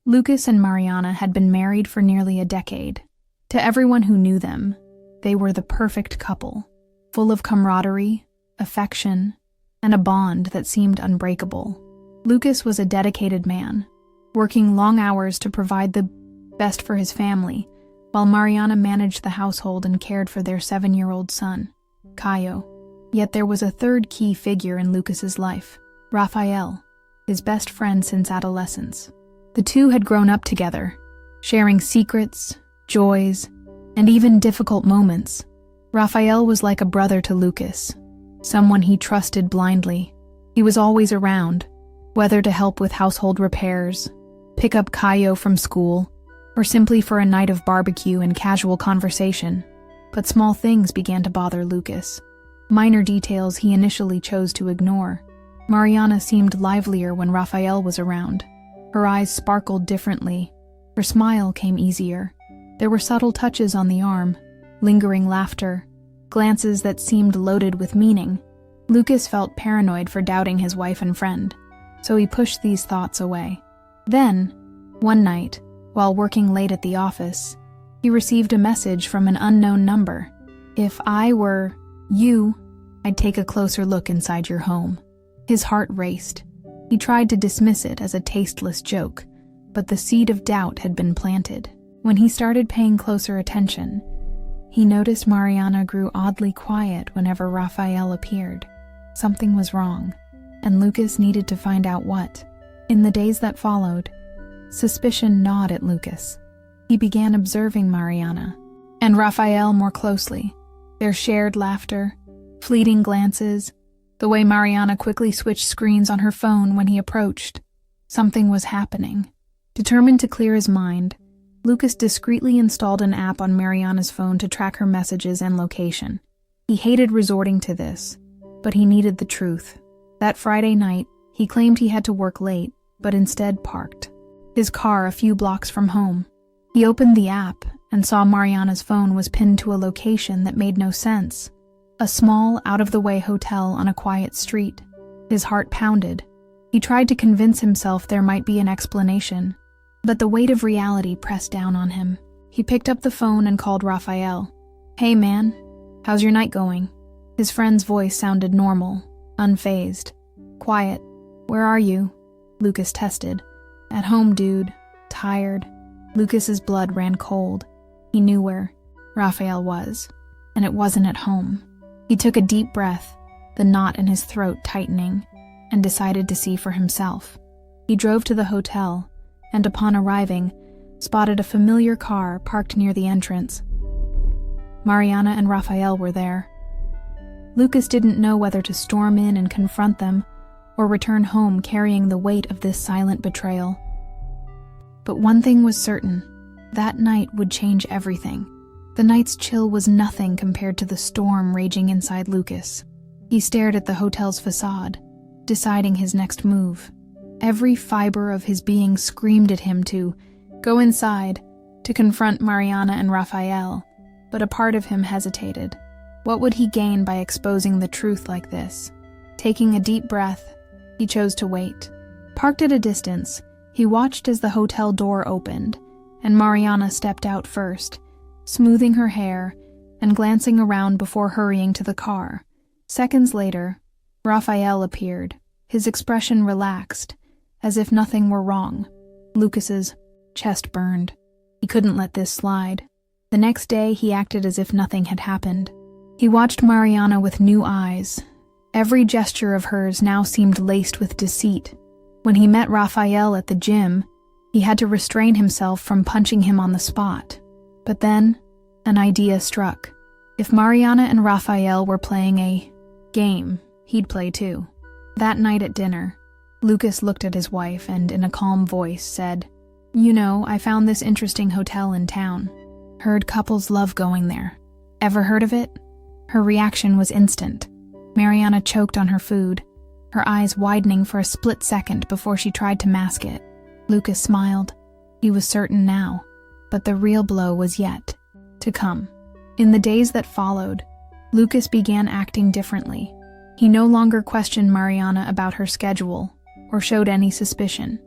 Lucas and Mariana had been married for nearly a decade. To everyone who knew them, they were the perfect couple, full of camaraderie, affection, and a bond that seemed unbreakable. Lucas was a dedicated man, working long hours to provide the best for his family, while Mariana managed the household and cared for their 7-year-old son, Caio. Yet there was a third key figure in Lucas's life, Rafael, his best friend since adolescence. The two had grown up together, sharing secrets, joys, and even difficult moments. Rafael was like a brother to Lucas, someone he trusted blindly. He was always around, whether to help with household repairs, pick up Caio from school, or simply for a night of barbecue and casual conversation. But small things began to bother Lucas. Minor details he initially chose to ignore. Mariana seemed livelier when Rafael was around. Her eyes sparkled differently. Her smile came easier. There were subtle touches on the arm, lingering laughter, glances that seemed loaded with meaning. Lucas felt paranoid for doubting his wife and friend, so he pushed these thoughts away. Then, one night, while working late at the office, he received a message from an unknown number. "If I were you, I'd take a closer look inside your home." His heart raced. He tried to dismiss it as a tasteless joke, but the seed of doubt had been planted. When he started paying closer attention, he noticed Mariana grew oddly quiet whenever Rafael appeared. Something was wrong, and Lucas needed to find out what. In the days that followed, suspicion gnawed at Lucas. He began observing Mariana and Rafael more closely. Their shared laughter, fleeting glances, the way Mariana quickly switched screens on her phone when he approached. Something was happening. Determined to clear his mind, Lucas discreetly installed an app on Mariana's phone to track her messages and location. He hated resorting to this, but he needed the truth. That Friday night, he claimed he had to work late, but instead parked his car a few blocks from home. He opened the app and saw Mariana's phone was pinned to a location that made no sense. A small, out-of-the-way hotel on a quiet street. His heart pounded. He tried to convince himself there might be an explanation, but the weight of reality pressed down on him. He picked up the phone and called Rafael. "Hey man, how's your night going?" His friend's voice sounded normal, unfazed. "Quiet. Where are you?" Lucas tested. "At home, dude. Tired." Lucas's blood ran cold. He knew where Rafael was, and it wasn't at home. He took a deep breath, the knot in his throat tightening, and decided to see for himself. He drove to the hotel, and upon arriving, spotted a familiar car parked near the entrance. Mariana and Rafael were there. Lucas didn't know whether to storm in and confront them, or return home carrying the weight of this silent betrayal. But one thing was certain: that night would change everything. The night's chill was nothing compared to the storm raging inside Lucas. He stared at the hotel's facade, deciding his next move. Every fiber of his being screamed at him to go inside, to confront Mariana and Rafael, but a part of him hesitated. What would he gain by exposing the truth like this? Taking a deep breath, he chose to wait. Parked at a distance, he watched as the hotel door opened, and Mariana stepped out first, smoothing her hair and glancing around before hurrying to the car. Seconds later, Rafael appeared, his expression relaxed, as if nothing were wrong. Lucas's chest burned. He couldn't let this slide. The next day, he acted as if nothing had happened. He watched Mariana with new eyes. Every gesture of hers now seemed laced with deceit. When he met Rafael at the gym, he had to restrain himself from punching him on the spot. But then, an idea struck. If Mariana and Rafael were playing a game, he'd play too. That night at dinner, Lucas looked at his wife and, in a calm voice, said, "You know, I found this interesting hotel in town. Heard couples love going there. Ever heard of it?" Her reaction was instant. Mariana choked on her food, her eyes widening for a split second before she tried to mask it. Lucas smiled. He was certain now, but the real blow was yet to come. In the days that followed, Lucas began acting differently. He no longer questioned Mariana about her schedule or showed any suspicion.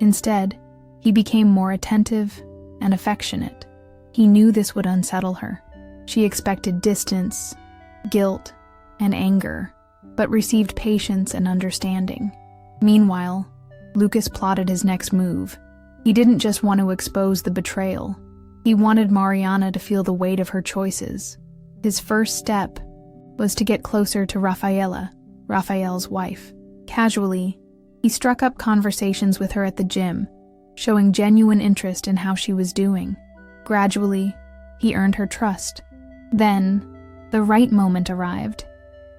Instead, He became more attentive and affectionate. He knew this would unsettle her. She expected distance, guilt, and anger, but received patience and understanding. Meanwhile, Lucas plotted his next move. He didn't just want to expose the betrayal. He wanted Mariana to feel the weight of her choices. His first step was to get closer to Rafaela, Rafael's wife. Casually, he struck up conversations with her at the gym, showing genuine interest in how she was doing. Gradually, he earned her trust. Then, the right moment arrived.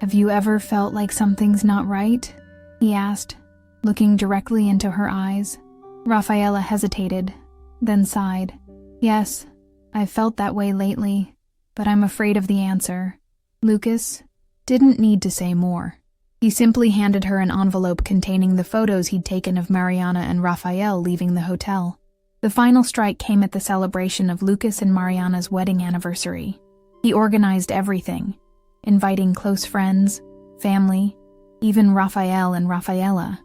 "Have you ever felt like something's not right?" he asked, looking directly into her eyes. Rafaela hesitated, then sighed. "Yes, I've felt that way lately, but I'm afraid of the answer." Lucas didn't need to say more. He simply handed her an envelope containing the photos he'd taken of Mariana and Rafael leaving the hotel. The final strike came at the celebration of Lucas and Mariana's wedding anniversary. He organized everything, inviting close friends, family, even Rafael and Rafaela.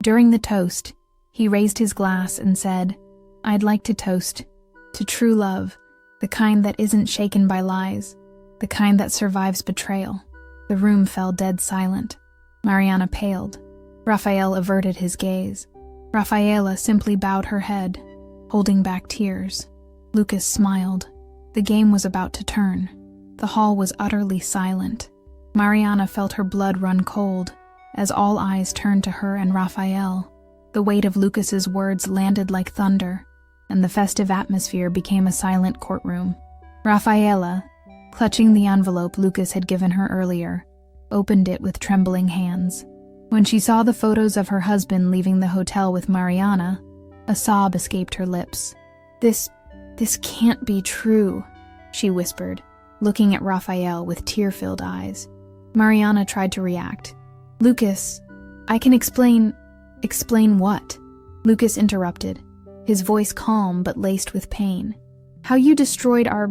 During the toast, he raised his glass and said, "I'd like to toast to true love, the kind that isn't shaken by lies, the kind that survives betrayal." The room fell dead silent. Mariana paled. Rafael averted his gaze. Rafaela simply bowed her head, holding back tears. Lucas smiled. The game was about to turn. The hall was utterly silent. Mariana felt her blood run cold as all eyes turned to her and Rafael. The weight of Lucas's words landed like thunder, and the festive atmosphere became a silent courtroom. Rafaela, clutching the envelope Lucas had given her earlier, opened it with trembling hands. When she saw the photos of her husband leaving the hotel with Mariana, a sob escaped her lips. This can't be true," she whispered, looking at Rafael with tear-filled eyes. Mariana tried to react. "Lucas, I can explain." "Explain what?" Lucas interrupted, his voice calm but laced with pain. "How you destroyed our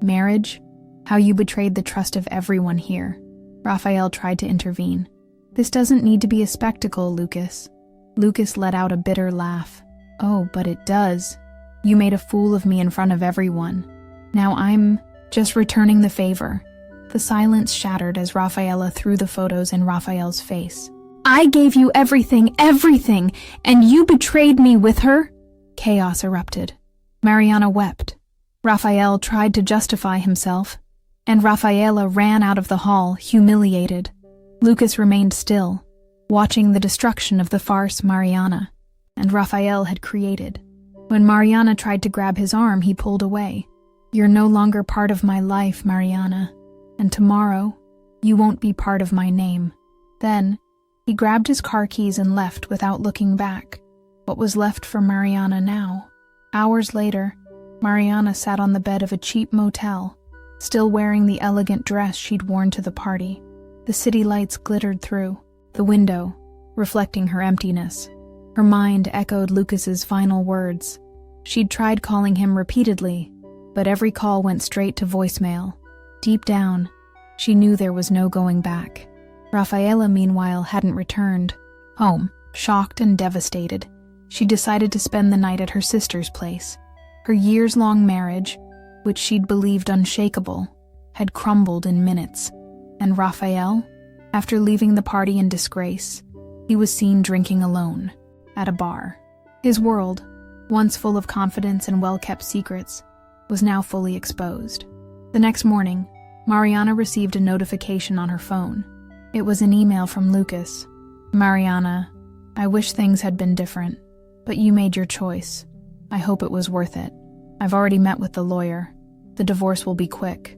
marriage, how you betrayed the trust of everyone here." Rafael tried to intervene. "This doesn't need to be a spectacle, Lucas." Lucas let out a bitter laugh. "Oh, but it does. You made a fool of me in front of everyone. Now I'm just returning the favor." The silence shattered as Rafaela threw the photos in Rafael's face. "I gave you everything, and you betrayed me with her?" Chaos erupted. Mariana wept. Rafael tried to justify himself, and Rafaela ran out of the hall, humiliated. Lucas remained still, watching the destruction of the farce Mariana and Rafael had created. When Mariana tried to grab his arm, he pulled away. "You're no longer part of my life, Mariana, and tomorrow, you won't be part of my name." Then, he grabbed his car keys and left without looking back. What was left for Mariana now? Hours later, Mariana sat on the bed of a cheap motel, still wearing the elegant dress she'd worn to the party. The city lights glittered through the window, reflecting her emptiness. Her mind echoed Lucas's final words. She'd tried calling him repeatedly, but every call went straight to voicemail. Deep down, she knew there was no going back. Rafaela, meanwhile, hadn't returned home. Shocked and devastated, she decided to spend the night at her sister's place. Her years-long marriage, which she'd believed unshakable, had crumbled in minutes. And Rafael, after leaving the party in disgrace, he was seen drinking alone at a bar. His world, once full of confidence and well-kept secrets, was now fully exposed. The next morning, Mariana received a notification on her phone. It was an email from Lucas. "Mariana, I wish things had been different, but you made your choice. I hope it was worth it. I've already met with the lawyer. The divorce will be quick."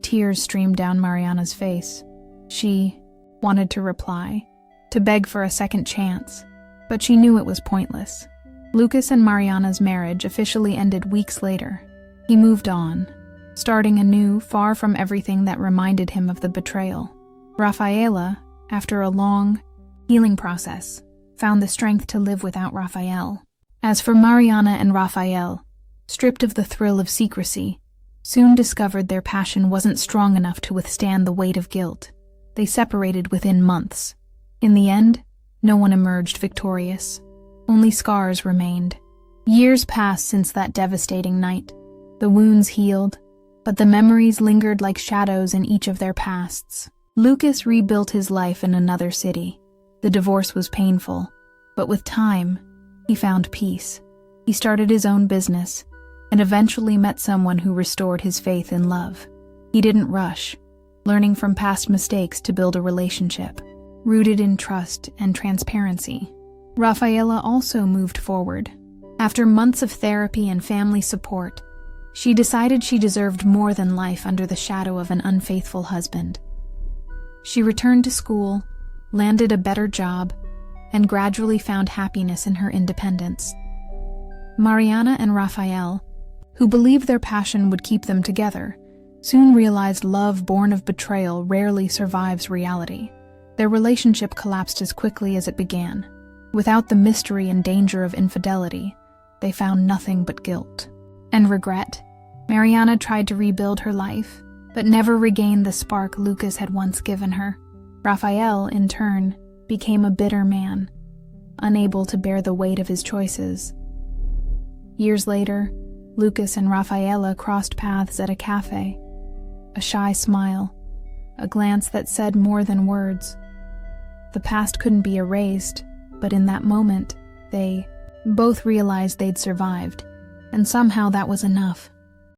Tears streamed down Mariana's face. She wanted to reply, to beg for a second chance, but she knew it was pointless. Lucas and Mariana's marriage officially ended weeks later. He moved on, starting anew, far from everything that reminded him of the betrayal. Rafaela, after a long healing process, found the strength to live without Rafael. As for Mariana and Rafael, stripped of the thrill of secrecy, soon discovered their passion wasn't strong enough to withstand the weight of guilt. They separated within months. In the end, no one emerged victorious. Only scars remained. Years passed since that devastating night. The wounds healed, but the memories lingered like shadows in each of their pasts. Lucas rebuilt his life in another city. The divorce was painful, but with time, he found peace. He started his own business and eventually met someone who restored his faith in love. He didn't rush, learning from past mistakes to build a relationship rooted in trust and transparency. Rafaela also moved forward. After months of therapy and family support, she decided she deserved more than life under the shadow of an unfaithful husband. She returned to school, landed a better job, and gradually found happiness in her independence. Mariana and Rafael, who believed their passion would keep them together, soon realized love born of betrayal rarely survives reality. Their relationship collapsed as quickly as it began. Without the mystery and danger of infidelity, they found nothing but guilt and regret. Mariana tried to rebuild her life, but never regained the spark Lucas had once given her. Rafael, in turn, became a bitter man, unable to bear the weight of his choices. Years later, Lucas and Rafaela crossed paths at a cafe. A shy smile, a glance that said more than words. The past couldn't be erased, but in that moment, they both realized they'd survived, and somehow that was enough.